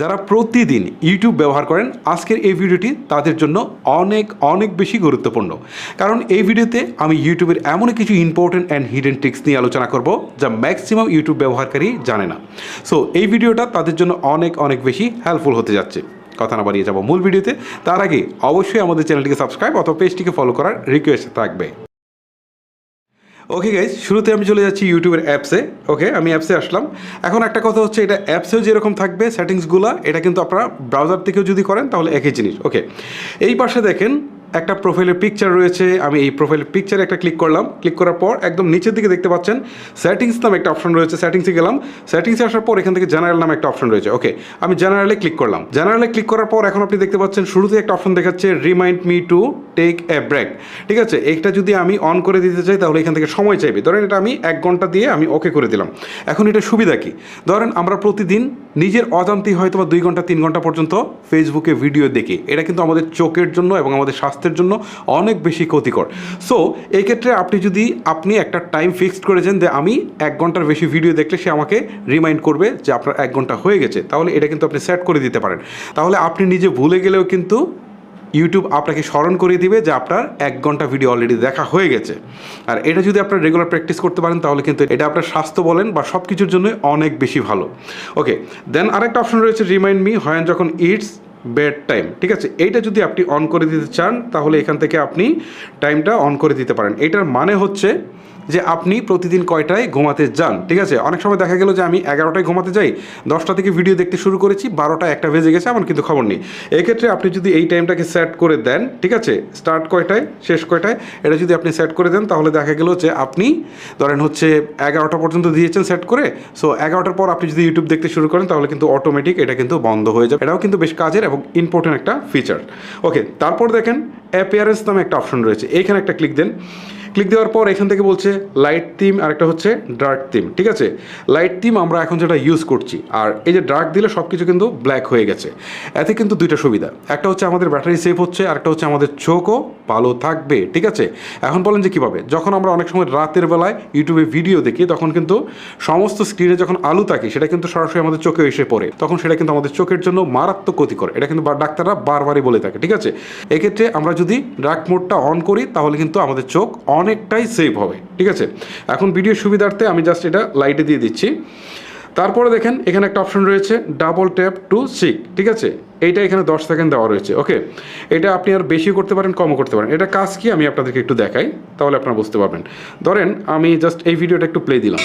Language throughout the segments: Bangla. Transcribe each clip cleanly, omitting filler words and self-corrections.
যারা প্রতিদিন ইউটিউব ব্যবহার করেন আজকের এই ভিডিওটি তাদের জন্য অনেক অনেক বেশি গুরুত্বপূর্ণ। কারণ এই ভিডিওতে আমি ইউটিউবের এমন কিছু ইম্পর্টেন্ট অ্যান্ড হিডেন ট্রিক্স নিয়ে আলোচনা করব যা ম্যাক্সিমাম ইউটিউব ব্যবহারকারী জানে না। সো এই ভিডিওটা তাদের জন্য অনেক অনেক বেশি হেল্পফুল হতে যাচ্ছে। কথা না বাড়িয়ে যাব মূল ভিডিওতে। তার আগে অবশ্যই আমাদের চ্যানেলটিকে সাবস্ক্রাইব অথবা পেজটিকে ফলো করার রিকোয়েস্ট থাকবে। ওকে গাইজ, শুরুতে আমি চলে যাচ্ছি ইউটিউবের অ্যাপসে। ওকে, আমি অ্যাপসে আসলাম। এখন একটা কথা হচ্ছে, এটা অ্যাপসেও যেরকম থাকবে সেটিংসগুলো, এটা কিন্তু আপনারা ব্রাউজার থেকেও যদি করেন তাহলে একই জিনিস। ওকে, এই পাশে দেখেন একটা প্রোফাইলের পিকচার রয়েছে। আমি এই প্রোফাইলের পিকচারে একটা ক্লিক করলাম। ক্লিক করার পর একদম নিচের দিকে দেখতে পাচ্ছেন সেটিংস নামে একটা অপশন রয়েছে। সেটিংসে গেলাম। সেটিংসে আসার পর এখান থেকে জেনারেল নামে একটা অপশন রয়েছে। ওকে, আমি জেনারেলে ক্লিক করলাম। জেনারেলে ক্লিক করার পর এখন আপনি দেখতে পাচ্ছেন শুরুতে একটা অপশন দেখাচ্ছে remind me to take a break. ঠিক আছে, এইটা যদি আমি অন করে দিতে চাই তাহলে এখান থেকে সময় চাইবে। ধরেন এটা আমি 1 ঘন্টা দিয়ে আমি ওকে করে দিলাম। এখন এটা সুবিধা কি, ধরেন আমরা প্রতিদিন নিজের অজান্তেই হয়তো বা 2 ঘন্টা 3 ঘন্টা পর্যন্ত ফেসবুকে ভিডিও দেখি। এটা কিন্তু আমাদের চোখের জন্য এবং আমাদের স্বাস্থ্যের জন্য অনেক বেশি ক্ষতিকর। সো এই ক্ষেত্রে আপনি একটা টাইম ফিক্সড করেছেন যে আমি 1 ঘন্টার বেশি ভিডিও দেখলে সে আমাকে রিমাইন্ড করবে যে আপনার 1 ঘন্টা হয়ে গেছে। তাহলে এটা কিন্তু আপনি সেট করে দিতে পারেন। তাহলে আপনি নিজে ভুলে গেলেও কিন্তু ইউটিউব আপনাকে স্মরণ করিয়ে দিবে যে আপনার 1 ঘন্টা ভিডিও অলরেডি দেখা হয়ে গেছে। আর এটা যদি আপনার রেগুলার প্র্যাকটিস করতে পারেন তাহলে কিন্তু এটা আপনার স্বাস্থ্য বলেন বা সব কিছুর জন্যই অনেক বেশি ভালো। ওকে, দেন আরেকটা অপশন রয়েছে রিমাইন্ড মি হোয়েন যখন ইটস বেড টাইম। ঠিক আছে, এইটা যদি আপনি অন করে দিতে চান তাহলে এখান থেকে আপনি টাইমটা অন করে দিতে পারেন। এটার মানে হচ্ছে যে আপনি প্রতিদিন কয়টায় ঘুমাতে যান। ঠিক আছে, অনেক সময় দেখা গেল যে আমি 11টায় ঘুমাতে যাই, 10টা থেকে ভিডিও দেখতে শুরু করেছি, 12টা 1টা বেজে গেছে, আমার কিন্তু খবর নেই। এক্ষেত্রে আপনি যদি এই টাইমটাকে সেট করে দেন, ঠিক আছে, স্টার্ট কয়টায় শেষ কয়টায়, এটা যদি আপনি সেট করে দেন তাহলে দেখা গেল যে আপনি ধরেন হচ্ছে 11টা পর্যন্ত দিয়েছেন সেট করে। সো 11টার পর আপনি যদি ইউটিউব দেখতে শুরু করেন তাহলে কিন্তু অটোমেটিক এটা কিন্তু বন্ধ হয়ে যাবে। এটাও কিন্তু বেশ কাজের এবং ইম্পর্টেন্ট একটা ফিচার। ওকে, তারপর দেখেন অ্যাপিয়ারেন্স নামে একটা অপশন রয়েছে। এইখানে একটা ক্লিক দেন। ক্লিক দেওয়ার পর এখান থেকে বলছে লাইট থিম আর একটা হচ্ছে ডার্ক থিম। ঠিক আছে, লাইট থিম আমরা এখন যেটা ইউজ করছি, আর এই যে ডার্ক দিলে সব কিছু কিন্তু ব্ল্যাক হয়ে গেছে। এতে কিন্তু দুইটা সুবিধা, একটা হচ্ছে আমাদের ব্যাটারি সেভ হচ্ছে, আর একটা হচ্ছে আমাদের চোখও ভালো থাকবে। ঠিক আছে, এখন বলেন যে কীভাবে, যখন আমরা অনেক সময় রাতের বেলায় ইউটিউবে ভিডিও দেখি তখন কিন্তু সমস্ত স্ক্রিনে যখন আলো থাকে সেটা কিন্তু সরাসরি আমাদের চোখে এসে পড়ে, তখন সেটা কিন্তু আমাদের চোখের জন্য মারাত্মক ক্ষতিকর। এটা কিন্তু ডাক্তাররা বারবারই বলে থাকে। ঠিক আছে, এক্ষেত্রে আমরা যদি ডার্ক মোডটা অন করি তাহলে কিন্তু আমাদের চোখ অনেকটাই সেভ হবে। ঠিক আছে, এখন ভিডিও সুবিধার্থে আমি জাস্ট এটা লাইটে দিয়ে দিচ্ছি। তারপরে দেখেন এখানে একটা অপশন রয়েছে ডাবল ট্যাপ টু সিক। ঠিক আছে, এইটা এখানে 10 সেকেন্ড দেওয়া রয়েছে। ওকে, এটা আপনি আর বেশি করতে পারেন, কমও করতে পারেন। এটা কাজ কি আমি আপনাদেরকে একটু দেখাই, তাহলে আপনারা বুঝতে পারবেন। ধরেন আমি জাস্ট এই ভিডিওটা একটু প্লে দিলাম,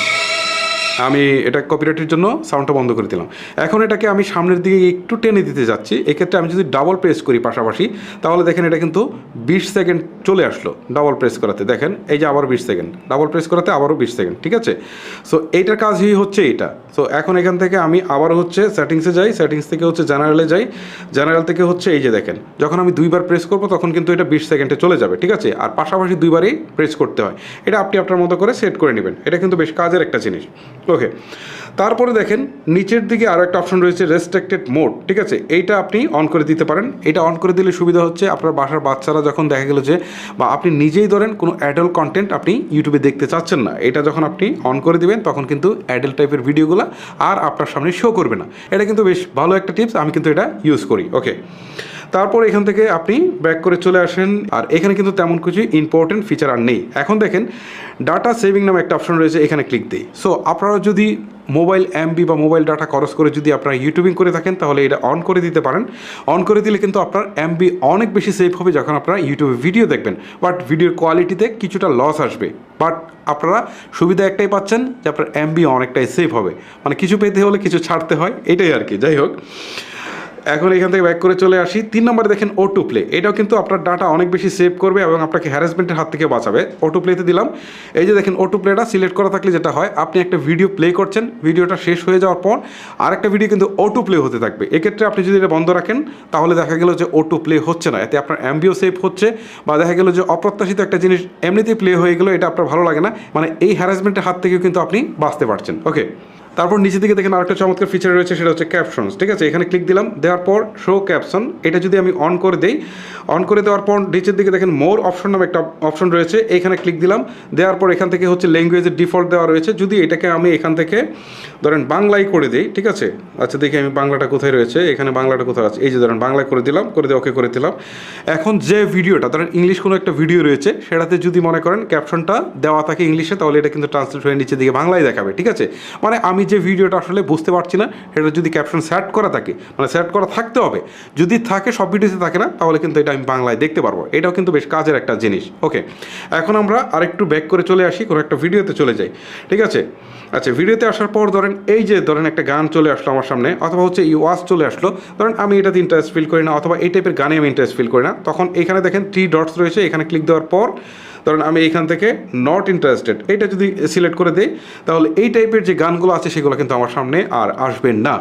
আমি এটা কপিরাইটের জন্য সাউন্ডটা বন্ধ করে দিলাম। এখন এটাকে আমি সামনের দিকে একটু টেনে দিতে যাচ্ছি। এক্ষেত্রে আমি যদি ডাবল প্রেস করি পাশাপাশি তাহলে দেখেন এটা কিন্তু 20 সেকেন্ড চলে আসলো ডাবল প্রেস করাতে। দেখেন এই যে আবার 20 সেকেন্ড, ডাবল প্রেস করাতে আবারও 20 সেকেন্ড। ঠিক আছে, সো এইটার কাজই হচ্ছে এইটা। সো এখন এখান থেকে আমি আবারও হচ্ছে সেটিংসে যাই, সেটিংস থেকে হচ্ছে জেনারেলে যাই, জেনারেল থেকে হচ্ছে এই যে দেখেন যখন আমি 2বার প্রেস করবো তখন কিন্তু এটা 20 সেকেন্ডে চলে যাবে। ঠিক আছে, আর পাশাপাশি 2বারই প্রেস করতে হয়। এটা আপনি আপনার মতো করে সেট করে নেবেন। এটা কিন্তু বেশ কাজের একটা জিনিস। ওকে, তারপরে দেখেন নিচের দিকে আরও একটা অপশন রয়েছে রেস্ট্রিক্টেড মোড। ঠিক আছে, এইটা আপনি অন করে দিতে পারেন। এটা অন করে দিলে সুবিধা হচ্ছে আপনার বাসার বাচ্চারা যখন দেখা গেল যে বা আপনি নিজেই ধরেন কোনো অ্যাডাল্ট কন্টেন্ট আপনি ইউটিউবে দেখতে চাচ্ছেন না, এটা যখন আপনি অন করে দিবেন তখন কিন্তু অ্যাডাল্ট টাইপের ভিডিওগুলো আর আপনার সামনে শো করবে না। এটা কিন্তু বেশ ভালো একটা টিপস, আমি কিন্তু এটা ইউজ করি। ওকে, তারপর এখান থেকে আপনি ব্যাক করে চলে আসেন। আর এখানে কিন্তু তেমন কিছু ইম্পর্টেন্ট ফিচার আর নেই। এখন দেখেন ডাটা সেভিং নামে একটা অপশন রয়েছে, এখানে ক্লিক দিই। সো আপনারা যদি মোবাইল এমবি বা মোবাইল ডাটা খরচ করে যদি আপনারা ইউটিউবিং করে থাকেন তাহলে এটা অন করে দিতে পারেন। অন করে দিলে কিন্তু আপনার এমবি অনেক বেশি সেভ হবে যখন আপনারা ইউটিউবে ভিডিও দেখবেন। বাট ভিডিওর কোয়ালিটিতে কিছুটা লস আসবে, বাট আপনারা সুবিধা একটাই পাচ্ছেন যে আপনার এমবি অনেকটাই সেভ হবে। মানে কিছু পেতে হলে কিছু ছাড়তে হয়, এটাই আর কি। যাই হোক, এখন এখান থেকে ব্যাক করে চলে আসি। 3 নম্বরে দেখেন অটো প্লে। এটাও কিন্তু আপনার ডাটা অনেক বেশি সেভ করবে এবং আপনাকে হ্যারাসমেন্টের হাত থেকে বাঁচাবে। অটো প্লেতে দিলাম। এই যে দেখেন অটো প্লেটা সিলেক্ট করা থাকলে যেটা হয়, আপনি একটা ভিডিও প্লে করছেন, ভিডিওটা শেষ হয়ে যাওয়ার পর আরেকটা ভিডিও কিন্তু অটো প্লে হতে থাকবে। এক্ষেত্রে আপনি যদি এটা বন্ধ রাখেন তাহলে দেখা গেল যে অটো প্লে হচ্ছে না, এতে আপনার এমবিও সেভ হচ্ছে, বা দেখা গেল যে অপ্রত্যাশিত একটা জিনিস এমনিতেই প্লে হয়ে গেলো, এটা আপনার ভালো লাগে না, মানে এই হ্যারাসমেন্টের হাত থেকেও কিন্তু আপনি বাঁচতে পারছেন। ওকে, তারপর নিচের দিকে দেখেন আরেকটা চমৎকার ফিচার রয়েছে, সেটা হচ্ছে ক্যাপশনস। ঠিক আছে, এখানে ক্লিক দিলাম, দেওয়ার পর শো ক্যাপশন, এটা যদি আমি অন করে দেই, অন করে দেওয়ার পর নিচের দিকে দেখেন মোর অপশন নামে একটা অপশন রয়েছে, এখানে ক্লিক দিলাম, দেওয়ার পর এখান থেকে হচ্ছে ল্যাঙ্গুয়েজের ডিফল্ট দেওয়া রয়েছে। যদি এটাকে আমি এখান থেকে ধরেন বাংলায় করে দিই, ঠিক আছে, আচ্ছা দেখি আমি বাংলাটা কোথায় রয়েছে, এখানে বাংলাটা কোথায় আছে, এই যে ধরেন বাংলায় করে দিলাম, করে দিয়ে ওকে করে দিলাম। এখন যে ভিডিওটা ধরেন ইংলিশ কোনো একটা ভিডিও রয়েছে, সেটাতে যদি মনে করেন ক্যাপশনটা দেওয়া থাকে ইংলিশে, তাহলে এটা কিন্তু ট্রান্সলেট হয়ে নিচের দিকে বাংলায় দেখাবে। ঠিক আছে, মানে আমি যে ভিডিওটা আসলে বুঝতে পারছি না, সেটা যদি ক্যাপশন সেট করা থাকে, মানে সেট করা থাকতে হবে, যদি থাকে সব ভিডিওতে থাকে না, তাহলে কিন্তু এটা আমি বাংলায় দেখতে পারবো। এটাও কিন্তু বেশ কাজের একটা জিনিস। ওকে, এখন আমরা আরেকটু ব্যাক করে চলে আসি, কোনো একটা ভিডিওতে চলে যাই। ঠিক আছে, আচ্ছা ভিডিওতে আসার পর ধরেন এই যে ধরেন একটা গান চলে আসলো আমার সামনে, অথবা হচ্ছে ওয়াজ চলে আসলো, ধরেন আমি এটাতে ইন্টারেস্ট ফিল করি না, অথবা এই টাইপের গানে আমি ইন্টারেস্ট ফিল করি না, তখন এখানে দেখেন 3 ডটস রয়েছে, এখানে ক্লিক দেওয়ার পর ধরেন আমি এখান থেকে নট ইন্টারেস্টেড এটা যদি সিলেক্ট করে দিই, তাহলে এই টাইপের যে গানগুলো আছে সেগুলো কিন্তু আমার সামনে আর আসবে না।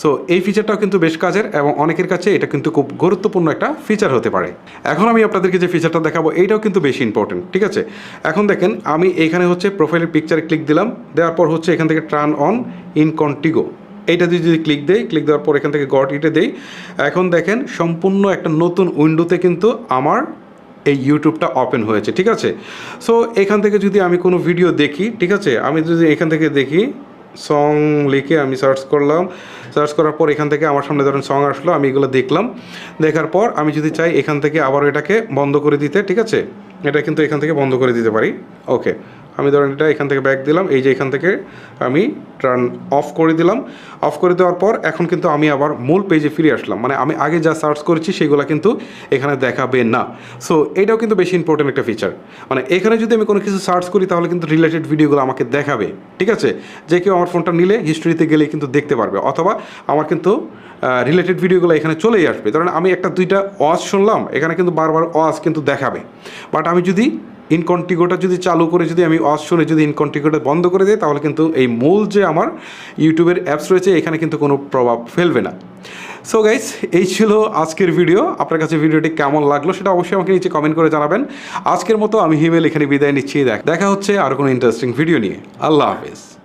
সো এই ফিচারটাও কিন্তু বেশ কাজের, এবং অনেকের কাছে এটা কিন্তু খুব গুরুত্বপূর্ণ একটা ফিচার হতে পারে। এখন আমি আপনাদেরকে যে ফিচারটা দেখাবো, এইটাও কিন্তু বেশি ইম্পর্টেন্ট। ঠিক আছে, এখন দেখেন আমি এখানে হচ্ছে প্রোফাইলের পিকচারে ক্লিক দিলাম, দেওয়ার পর হচ্ছে এখান থেকে টার্ন অন ইনকন্টিগো, এইটা যদি ক্লিক দেই, ক্লিক দেওয়ার পর এখান থেকে গট ইটে দেই, এখন দেখেন সম্পূর্ণ একটা নতুন উইন্ডোতে কিন্তু আমার এই ইউটিউবটা ওপেন হয়েছে। ঠিক আছে, সো এখান থেকে যদি আমি কোনো ভিডিও দেখি, ঠিক আছে, আমি যদি এখান থেকে দেখি সং লিখে আমি সার্চ করলাম, সার্চ করার পর এখান থেকে আমার সামনে ধরেন সং আসলো, আমি এগুলো দেখলাম, দেখার পর আমি যদি চাই এখান থেকে আবার এটাকে বন্ধ করে দিতে, ঠিক আছে, এটা কিন্তু এখান থেকে বন্ধ করে দিতে পারি। ওকে, আমি ধরেন এটা এখান থেকে ব্যাক দিলাম, এই যে এখান থেকে আমি টার্ন অফ করে দিলাম, অফ করে দেওয়ার পর এখন কিন্তু আমি আবার মূল পেজে ফিরে আসলাম, মানে আমি আগে যা সার্চ করেছি সেগুলো কিন্তু এখানে দেখাবে না। সো এটাও কিন্তু বেশি ইম্পর্টেন্ট একটা ফিচার, মানে এখানে যদি আমি কোনো কিছু সার্চ করি তাহলে কিন্তু রিলেটেড ভিডিওগুলো আমাকে দেখাবে। ঠিক আছে, যে কেউ আমার ফোনটা নিলে হিস্ট্রিতে গেলেই কিন্তু দেখতে পারবে, অথবা আমার কিন্তু রিলেটেড ভিডিওগুলো এখানে চলেই আসবে। ধরেন আমি একটা দুইটা ওয়াজ শুনলাম, এখানে কিন্তু বারবার ওয়াজ কিন্তু দেখাবে, বাট আমি যদি ইনকন্টিগোটা যদি চালু করে যদি আমি ওয়াজ শুনে যদি ইনকন্টিগোটা বন্ধ করে দিই, তাহলে কিন্তু এই মূল যে আমার ইউটিউবের অ্যাপস রয়েছে এখানে কিন্তু কোনো প্রভাব ফেলবে না। সো গাইস, এই ছিল আজকের ভিডিও। আপনার কাছে ভিডিওটি কেমন লাগলো সেটা অবশ্যই আমাকে নিচে কমেন্ট করে জানাবেন। আজকের মতো আমি হিমেল এখানে বিদায় নিচ্ছি, দেখা হচ্ছে আর কোনো ইন্টারেস্টিং ভিডিও নিয়ে। আল্লাহ হাফেজ।